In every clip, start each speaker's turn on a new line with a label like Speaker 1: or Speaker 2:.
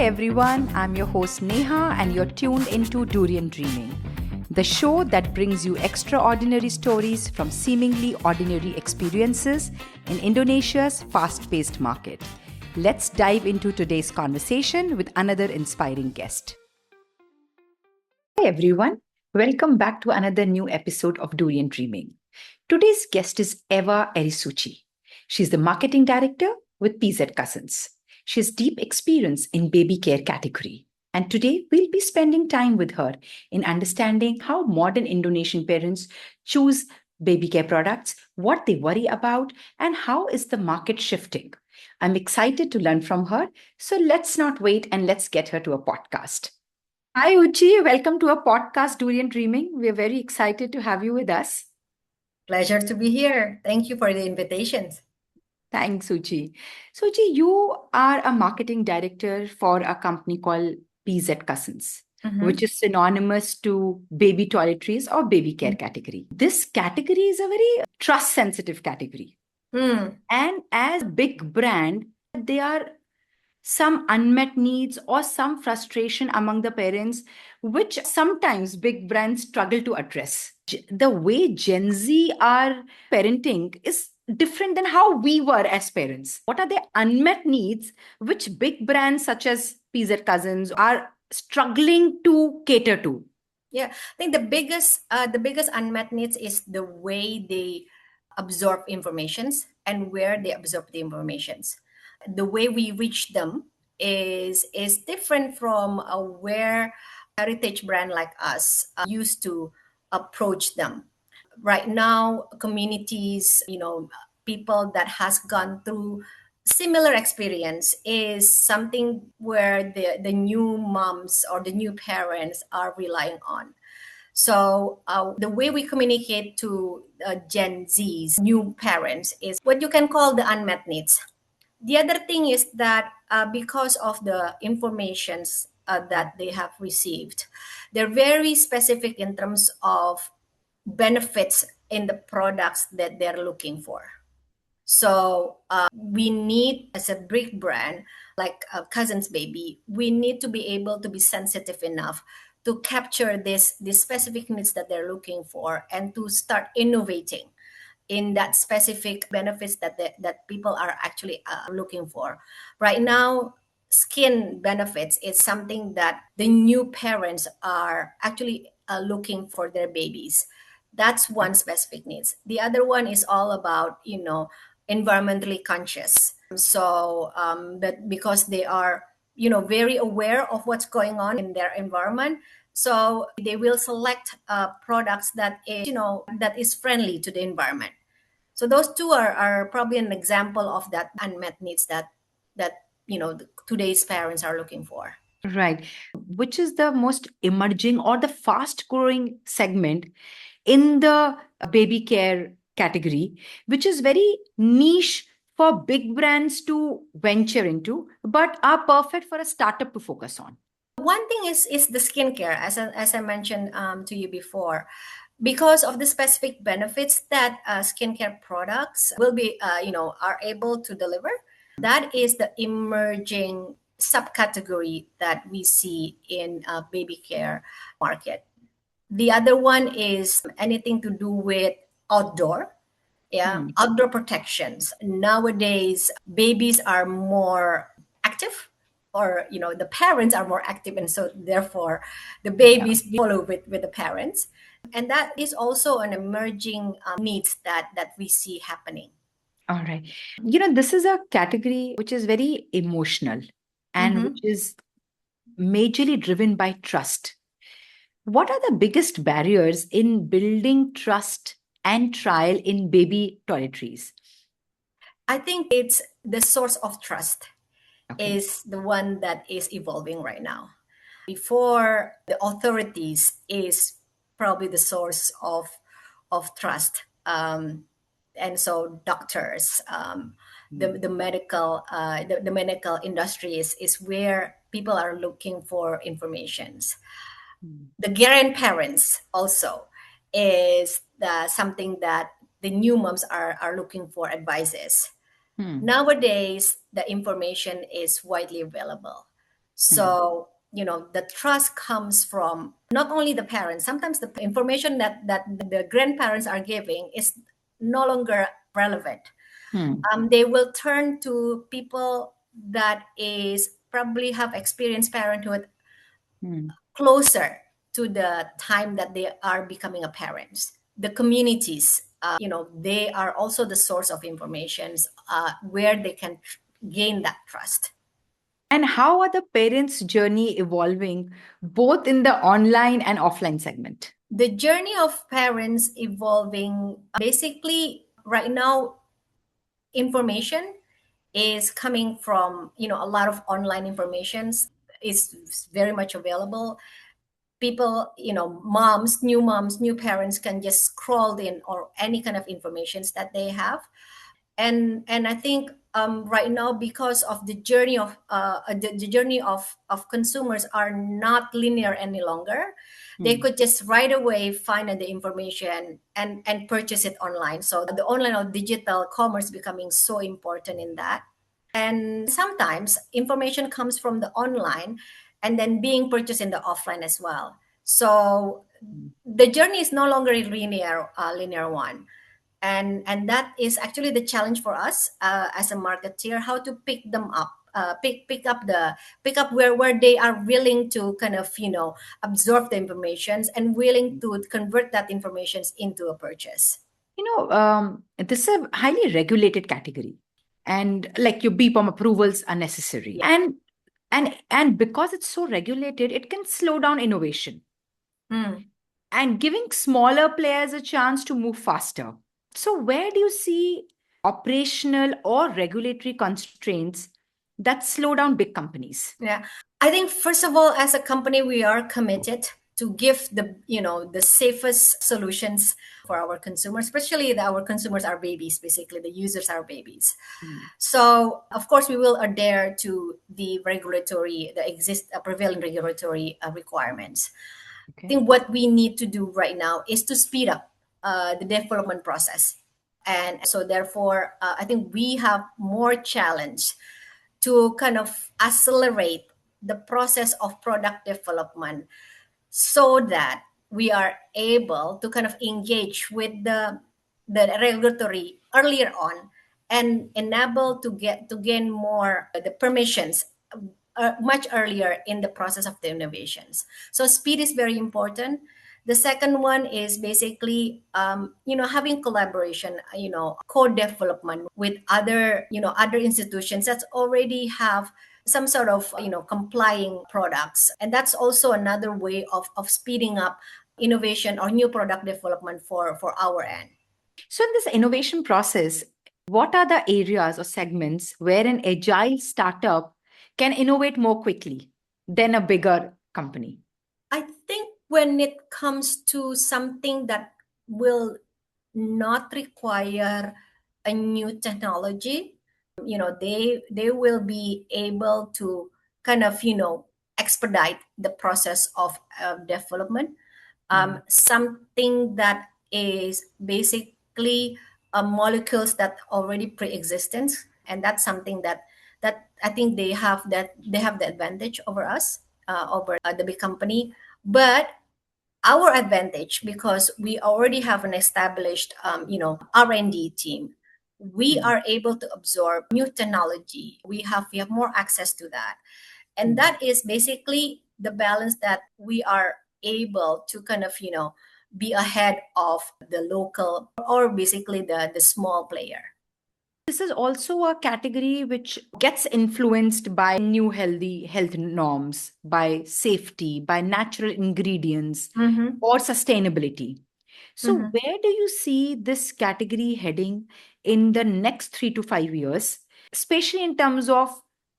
Speaker 1: everyone, I'm your host Neha and you're tuned into Durian Dreaming, the show that brings you extraordinary stories from seemingly ordinary experiences in Indonesia's fast-paced market. Let's dive into today's conversation with another inspiring guest. Hi everyone, welcome back to another new episode of Durian Dreaming. Today's guest is Eva Erisuchi. She's the marketing director with PZ Cousins. She has deep experience in baby care category. And today we'll be spending time with her in understanding how modern Indonesian parents choose baby care products, what they worry about, and how is the market shifting. I'm excited to learn from her. So let's not wait and let's get her to a podcast. Hi, Uchi. Welcome to a podcast, Durian Dreaming. We're very excited to have you with us.
Speaker 2: Pleasure to be here. Thank you for the invitations.
Speaker 1: Thanks, Uchi. So, Uchi, you are a marketing director for a company called PZ Cousins, which is synonymous to baby toiletries or baby care category. This category is a very trust-sensitive category. And as a big brand, there are some unmet needs or some frustration among the parents, which sometimes big brands struggle to address. The way Gen Z are parenting is different than how we were as parents. What are the unmet needs which big brands such as PZ Cousins are struggling to cater to?
Speaker 2: Yeah, I think the biggest unmet needs is the way they absorb informations and where they absorb the informations. The way we reach them is different from where heritage brand like us used to approach them. Right now, communities, people that has gone through similar experience is something where the new moms or the new parents are relying on. So the way we communicate to Gen Z's new parents is what you can call the unmet needs. The other thing is that because of the informations that they have received, they're very specific in terms of benefits in the products that they're looking for. So we need, as a big brand like Cousins Baby, we need to be able to be sensitive enough to capture these specific needs that they're looking for and to start innovating in that specific benefits that people are actually looking for. Right now, skin benefits is something that the new parents are actually looking for their babies. That's one specific needs. The other one is all about environmentally conscious. So that because they are very aware of what's going on in their environment, so they will select products that is friendly to the environment. So those two are probably an example of that unmet needs that today's parents are looking for.
Speaker 1: Right. Which is the most emerging or the fast growing segment in the baby care category, which is very niche for big brands to venture into, but are perfect for a startup to focus on.
Speaker 2: One thing is the skincare, as I mentioned to you before, because of the specific benefits that skincare products will be, are able to deliver. That is the emerging subcategory that we see in baby care market. The other one is anything to do with outdoor. Yeah, outdoor protections. Nowadays, babies are more active, or the parents are more active, and so therefore the
Speaker 1: Yeah.
Speaker 2: babies follow with the parents. And that is also an emerging needs that we see happening.
Speaker 1: All right. This is a category which is very emotional and which is majorly driven by trust. What are the biggest barriers in building trust and trial in baby toiletries?
Speaker 2: I think it's the source of trust
Speaker 1: Okay.
Speaker 2: is the one that is evolving right now. Before, the authorities is probably the source of trust. And so doctors, the medical industry is where people are looking for informations. The grandparents also is something that the new moms are looking for advices. Nowadays, the information is widely available. So, the trust comes from not only the parents. Sometimes the information that the grandparents are giving is no longer relevant.
Speaker 1: Hmm.
Speaker 2: They will turn to people that is probably have experienced parenthood
Speaker 1: Hmm.
Speaker 2: closer to the time that they are becoming a parents. The communities, they are also the source of information where they can gain that trust.
Speaker 1: And how are the parents' journey evolving both in the online and offline segment?
Speaker 2: The journey of parents evolving, basically right now, information is coming from a lot of online informations is very much available. People, moms, new parents can just scroll in or any kind of informations that they have. And I think right now, because of the journey of the journey of consumers are not linear any longer, they
Speaker 1: Hmm.
Speaker 2: could just right away find the information and purchase it online. So the online or digital commerce becoming so important in that. And sometimes information comes from the online and then being purchased in the offline as well. So the journey is no longer a linear one. And that is actually the challenge for us as a marketeer, how to pick them up, pick up where they are willing to kind of absorb the informations and willing to convert that information into a purchase.
Speaker 1: This is a highly regulated category, and like your BPOM approvals are necessary.
Speaker 2: Yeah.
Speaker 1: And because it's so regulated, it can slow down innovation
Speaker 2: Mm.
Speaker 1: and giving smaller players a chance to move faster. So, where do you see operational or regulatory constraints that slow down big companies?
Speaker 2: Yeah. I think first of all, as a company, we are committed to give the safest solutions for our consumers, especially our consumers are babies, basically the users are babies.
Speaker 1: Mm.
Speaker 2: So of course we will adhere to the prevailing regulatory requirements. I
Speaker 1: Okay.
Speaker 2: think what we need to do right now is to speed up the development process. And so therefore, I think we have more challenge to kind of accelerate the process of product development so that we are able to kind of engage with the regulatory earlier on and enable to gain more the permissions much earlier in the process of the innovations. So speed is very important. The second one is basically having collaboration, co-development with other institutions that already have some sort of complying products, and that's also another way of speeding up innovation or new product development for our end.
Speaker 1: So, in this innovation process, what are the areas or segments where an agile startup can innovate more quickly than a bigger company?
Speaker 2: I think when it comes to something that will not require a new technology, they will be able to kind of expedite the process of development.
Speaker 1: Hmm.
Speaker 2: Something that is basically molecules that already pre-existent, and that's something that I think they have the advantage over us, over the big company. But our advantage, because we already have an established R&D team, we
Speaker 1: Hmm.
Speaker 2: are able to absorb new technology. We have more access to that, and
Speaker 1: Hmm.
Speaker 2: that is basically the balance that we are able to kind of be ahead of the local or basically the small player.
Speaker 1: This is also a category which gets influenced by new healthy health norms, by safety, by natural ingredients,
Speaker 2: Mm-hmm.
Speaker 1: or sustainability. So,
Speaker 2: Mm-hmm.
Speaker 1: where do you see this category heading in the next 3 to 5 years, especially in terms of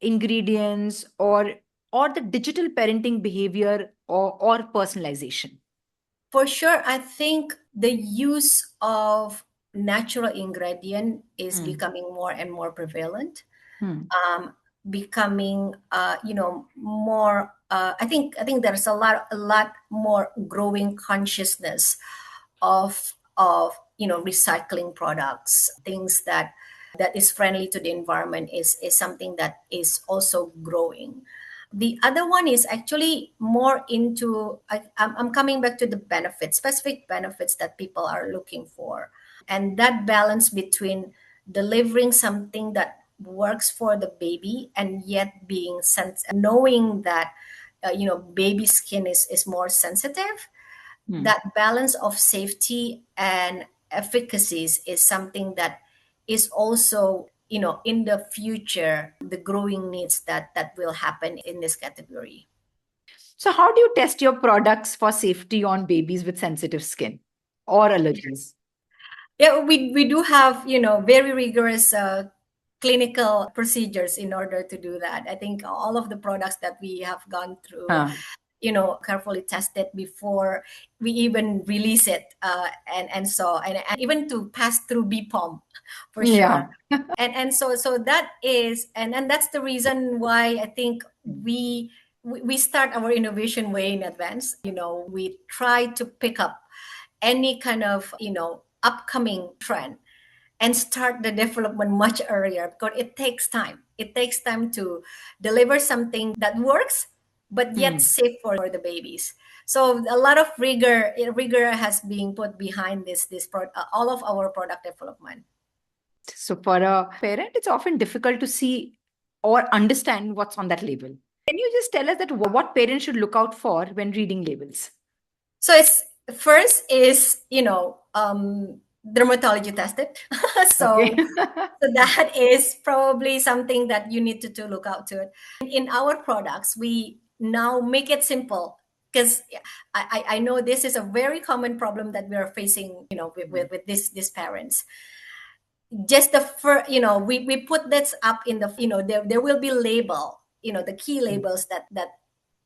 Speaker 1: ingredients or the digital parenting behavior or personalization?
Speaker 2: For sure, I think the use of natural ingredient is
Speaker 1: Hmm.
Speaker 2: becoming more and more prevalent.
Speaker 1: Hmm.
Speaker 2: um, Becoming more. I think there's a lot more growing consciousness of recycling products, things that is friendly to the environment is something that is also growing. The other one is actually more into, I'm coming back to the benefits, specific benefits that people are looking for. And that balance between delivering something that works for the baby and yet being knowing that, baby skin is more sensitive.
Speaker 1: Hmm.
Speaker 2: That balance of safety and efficacies is something that is also, in the future, the growing needs that will happen in this category.
Speaker 1: So, how do you test your products for safety on babies with sensitive skin or allergies?
Speaker 2: Yeah, we do have, very rigorous clinical procedures in order to do that. I think all of the products that we have gone through,
Speaker 1: Huh.
Speaker 2: carefully tested before we even release it, and even to pass through BPOM for
Speaker 1: Yeah.
Speaker 2: sure. And so that is, and that's the reason why I think we start our innovation way in advance. We try to pick up any kind of, upcoming trend and start the development much earlier, because it takes time. It takes time to deliver something that works but yet
Speaker 1: Hmm.
Speaker 2: safe for the babies. So a lot of rigor has been put behind all of our product development.
Speaker 1: So, for a parent, it's often difficult to see or understand what's on that label. Can you just tell us that what parents should look out for when reading labels?
Speaker 2: So it's first is, dermatology tested. so
Speaker 1: Okay.
Speaker 2: so that is probably something that you need to look out to. In our products, we now make it simple, because I know this is a very common problem that we are facing, with these parents. Just the first, we put this up in the, there will be label, the key labels that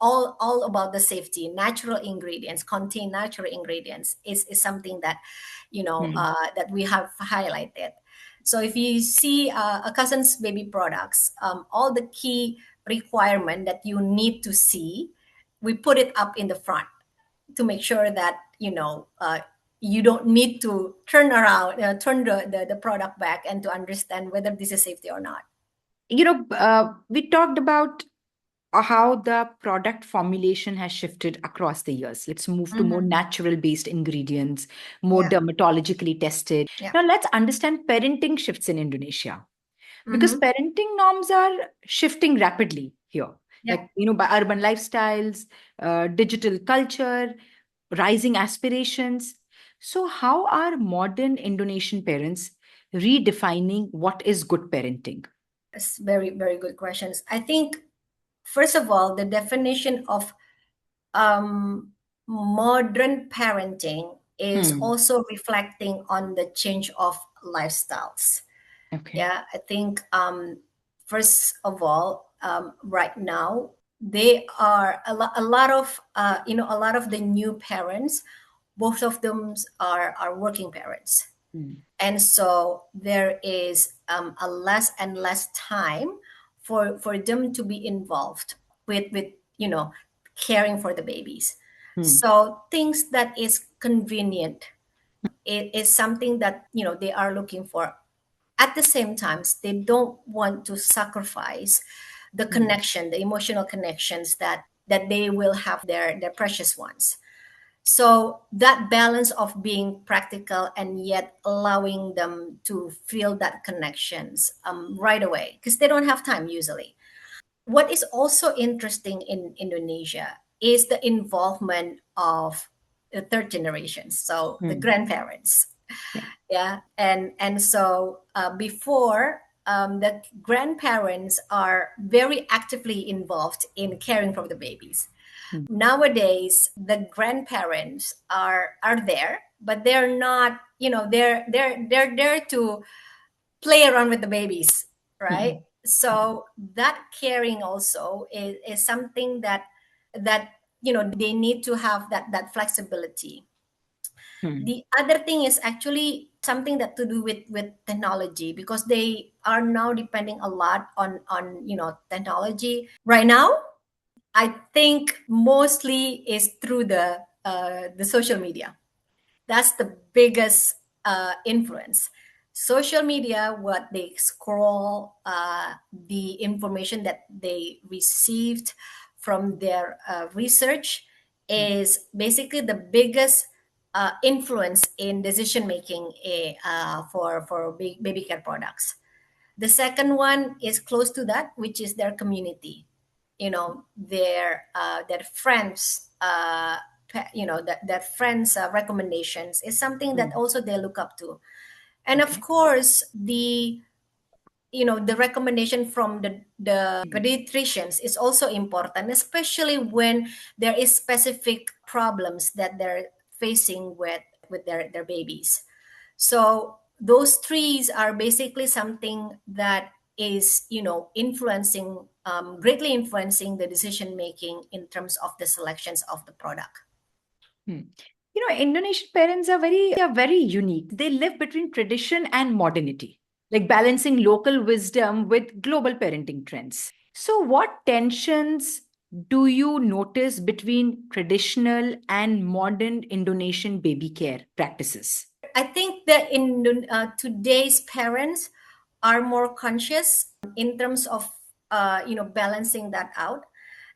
Speaker 2: all about the safety. Natural ingredients, contain natural ingredients is something that,
Speaker 1: Hmm.
Speaker 2: that we have highlighted. So if you see a cousin's baby products, all the key requirement that you need to see, we put it up in the front to make sure that, you don't need to turn around, turn the product back, and to understand whether this is safety or not.
Speaker 1: We talked about how the product formulation has shifted across the years. Let's move to more
Speaker 2: Mhm.
Speaker 1: natural based ingredients, more
Speaker 2: Yeah.
Speaker 1: dermatologically tested.
Speaker 2: Yeah.
Speaker 1: Now, let's understand parenting shifts in Indonesia, because
Speaker 2: Hmm.
Speaker 1: parenting norms are shifting rapidly here.
Speaker 2: Yeah.
Speaker 1: Like, by urban lifestyles, digital culture, rising aspirations. So, how are modern Indonesian parents redefining what is good parenting?
Speaker 2: It's very, very good questions. I think, first of all, the definition of um, modern parenting is
Speaker 1: Hmm.
Speaker 2: also reflecting on the change of lifestyles.
Speaker 1: Okay.
Speaker 2: Yeah, I think, first of all, right now, they are a lot of, a lot of the new parents, both of them are working parents.
Speaker 1: Hmm.
Speaker 2: And so there is, a less and less time for them to be involved with caring for the babies.
Speaker 1: Hmm.
Speaker 2: So things that is convenient, it is something that, they are looking for. At the same time, they don't want to sacrifice the
Speaker 1: Hmm.
Speaker 2: connection, the emotional connections that they will have their precious ones. So that balance of being practical and yet allowing them to feel that connections, right away, because they don't have time usually. What is also interesting in Indonesia is the involvement of the third generations, so the
Speaker 1: Hmm.
Speaker 2: grandparents.
Speaker 1: Yeah.
Speaker 2: Yeah, and so, before, the grandparents are very actively involved in caring for the babies.
Speaker 1: Hmm.
Speaker 2: Nowadays the grandparents are there, but they're not, they're there to play around with the babies, right?
Speaker 1: Hmm.
Speaker 2: So that caring also is something that they need to have that flexibility.
Speaker 1: Hmm.
Speaker 2: The other thing is actually something that to do with technology, because they are now depending a lot on technology right now. I think mostly is through the social media. That's the biggest influence. social media, what they scroll, the information that they received from their research is basically the biggest influence in decision making for baby care products. The second one is close to that, which is their community. Their friends, their friends' recommendations is something that also they look up to, and of
Speaker 1: Okay.
Speaker 2: course the recommendation from the pediatricians is also important, especially when there is specific problems that they're facing with their babies. So those trees are basically something that is influencing, greatly influencing the decision making in terms of the selections of the product.
Speaker 1: Hmm. Indonesian parents are very unique. They live between tradition and modernity, like balancing local wisdom with global parenting trends. So, what tensions do you notice between traditional and modern Indonesian baby care practices?
Speaker 2: I think that in today's parents are more conscious in terms of balancing that out.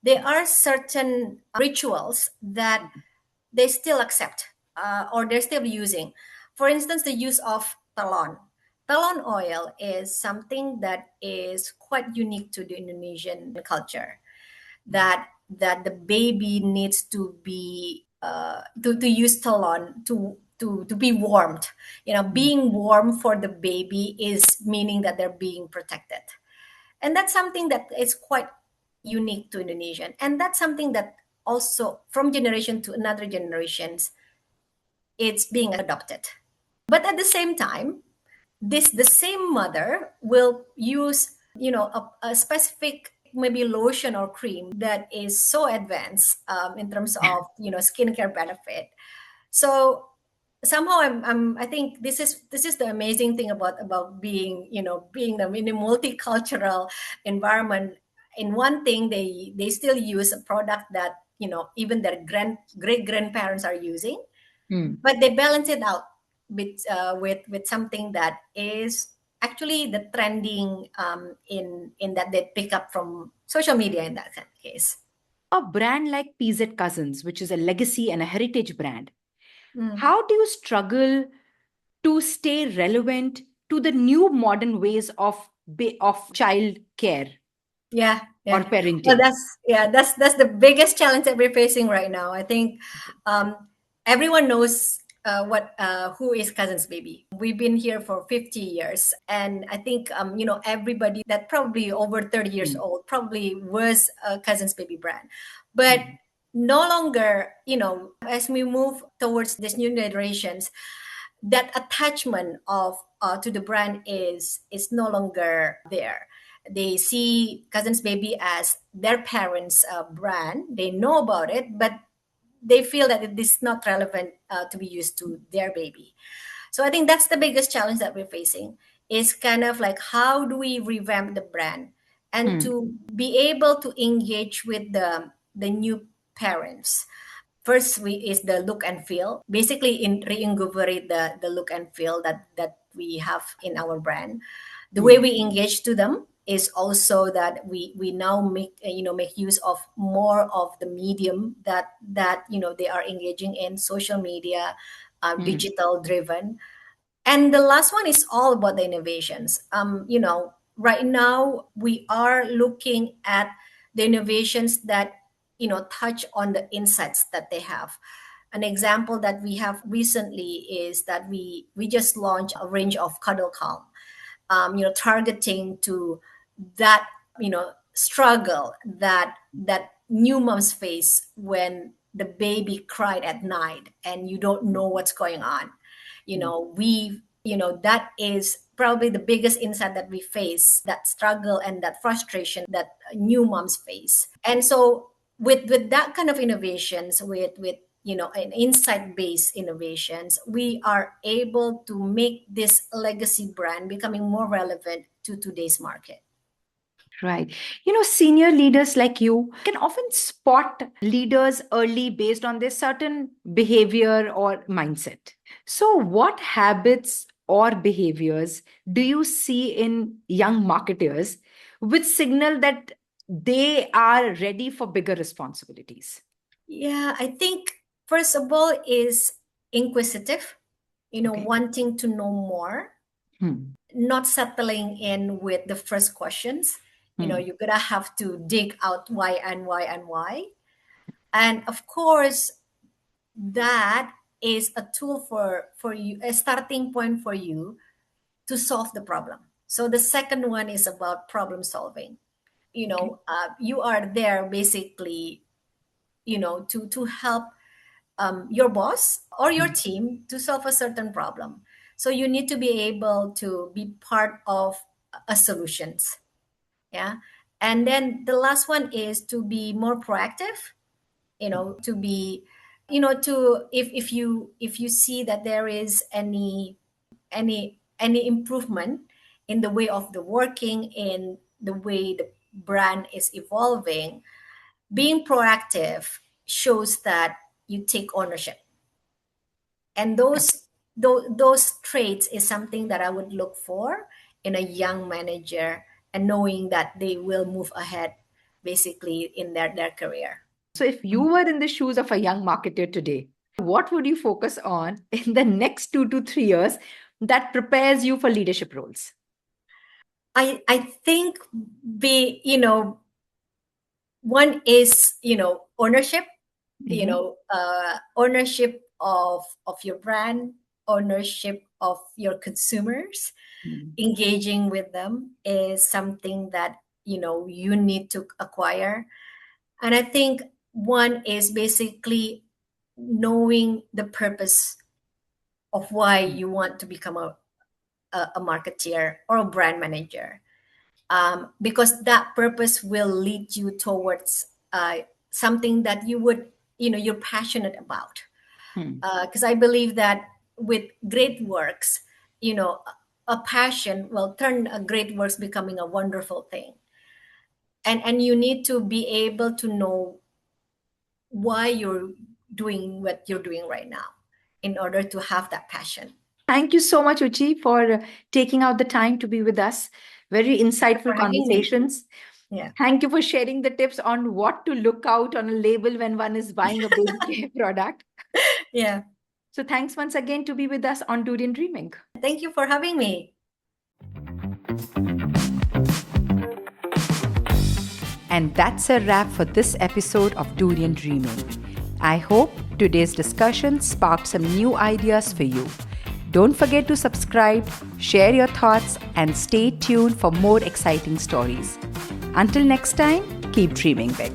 Speaker 2: There are certain rituals that they still accept, or they're still using. For instance, the use of talon. Talon oil is something that is quite unique to the Indonesian culture, that the baby needs to be to use talon to be warmed. Being warm for the baby is meaning that they're being protected, and that's something that is quite unique to Indonesian, and that's something that also from generation to another generations it's being adopted. But at the same time, the same mother will use a specific maybe lotion or cream that is so advanced in terms of skincare benefit. So somehow I think this is the amazing thing about being being in a multicultural environment. In one thing, they still use a product that even their great grandparents are using,
Speaker 1: Hmm.
Speaker 2: but they balance it out with something that is actually the trending in that they pick up from social media in that case.
Speaker 1: A brand like PZ Cousins, which is a legacy and a heritage brand,
Speaker 2: Mm.
Speaker 1: how do you struggle to stay relevant to the new modern ways of child care
Speaker 2: Yeah,
Speaker 1: or
Speaker 2: yeah. Well,
Speaker 1: parenting?
Speaker 2: that's the biggest challenge that we're facing right now. I think everyone knows what who is Cousin's Baby. We've been here for 50 years, and I think everybody that probably over 30 years
Speaker 1: Mm,
Speaker 2: old probably was a Cousin's Baby brand, but
Speaker 1: mm,
Speaker 2: no longer, as we move towards these new generations, that attachment of to the brand is no longer there. They see Cousins Baby as their parents' brand. They know about it, but they feel that it is not relevant to be used to their baby. So I think that's the biggest challenge that we're facing, is kind of like how do we revamp the brand and
Speaker 1: mm,
Speaker 2: to be able to engage with the new parents. First, is the look and feel. Basically, reinvigorate the look and feel that we have in our brand. The way
Speaker 1: mm,
Speaker 2: we engage to them is also that we now make use of more of the medium that they are engaging in, social media,
Speaker 1: mm.
Speaker 2: digital driven. And the last one is all about the innovations. Right now we are looking at the innovations that touch on the insights that they have. An example that we have recently is that we just launched a range of Cuddle Calm, targeting to that struggle that new moms face when the baby cried at night and you don't know what's going on. That is probably the biggest insight that we face, that struggle and that frustration that new moms face. And so with that kind of innovations, with an insight based innovations, we are able to make this legacy brand becoming more relevant to today's market.
Speaker 1: Right. Senior leaders like you can often spot leaders early based on their certain behavior or mindset. So, what habits or behaviors do you see in young marketers which signal that they are ready for bigger responsibilities?
Speaker 2: Yeah, I think first of all is inquisitive,
Speaker 1: Okay.
Speaker 2: wanting to know more,
Speaker 1: Hmm.
Speaker 2: not settling in with the first questions.
Speaker 1: Hmm.
Speaker 2: You're gonna have to dig out why and why and why. And of course, that is a tool for you, a starting point for you to solve the problem. So the second one is about problem solving.
Speaker 1: Okay.
Speaker 2: You are there basically, to help your boss or your
Speaker 1: Hmm.
Speaker 2: team to solve a certain problem. So you need to be able to be part of a solutions. Yeah. And then the last one is to be more proactive, to be, to if you see that there is any improvement in the way of the working, in the way the brand is evolving, being proactive shows that you take ownership. And those traits is something that I would look for in a young manager, and knowing that they will move ahead basically in their career.
Speaker 1: So, if you were in the shoes of a young marketer today, what would you focus on in the next 2 to 3 years that prepares you for leadership roles?
Speaker 2: I think be one is ownership,
Speaker 1: Mhm.
Speaker 2: ownership of your brand, ownership of your consumers.
Speaker 1: Mhm.
Speaker 2: Engaging with them is something that you need to acquire. And I think one is basically knowing the purpose of why you want to become a marketeer or a brand manager, because that purpose will lead you towards something that you're passionate about.
Speaker 1: Hmm.
Speaker 2: Because I believe that with great works, a passion will turn a great works becoming a wonderful thing. And you need to be able to know why you're doing what you're doing right now in order to have that passion.
Speaker 1: Thank you so much, Uchi, for taking out the time to be with us. Very
Speaker 2: For
Speaker 1: insightful
Speaker 2: having me.
Speaker 1: conversations.
Speaker 2: Yeah.
Speaker 1: Thank you for sharing the tips on what to look out on a label when one is buying a baby care product.
Speaker 2: Yeah.
Speaker 1: So, thanks once again to be with us on Durian Dreaming.
Speaker 2: Thank you for having me.
Speaker 1: And that's a wrap for this episode of Durian Dreaming. I hope today's discussion sparked some new ideas for you. Don't forget to subscribe, share your thoughts, and stay tuned for more exciting stories. Until next time, keep dreaming big.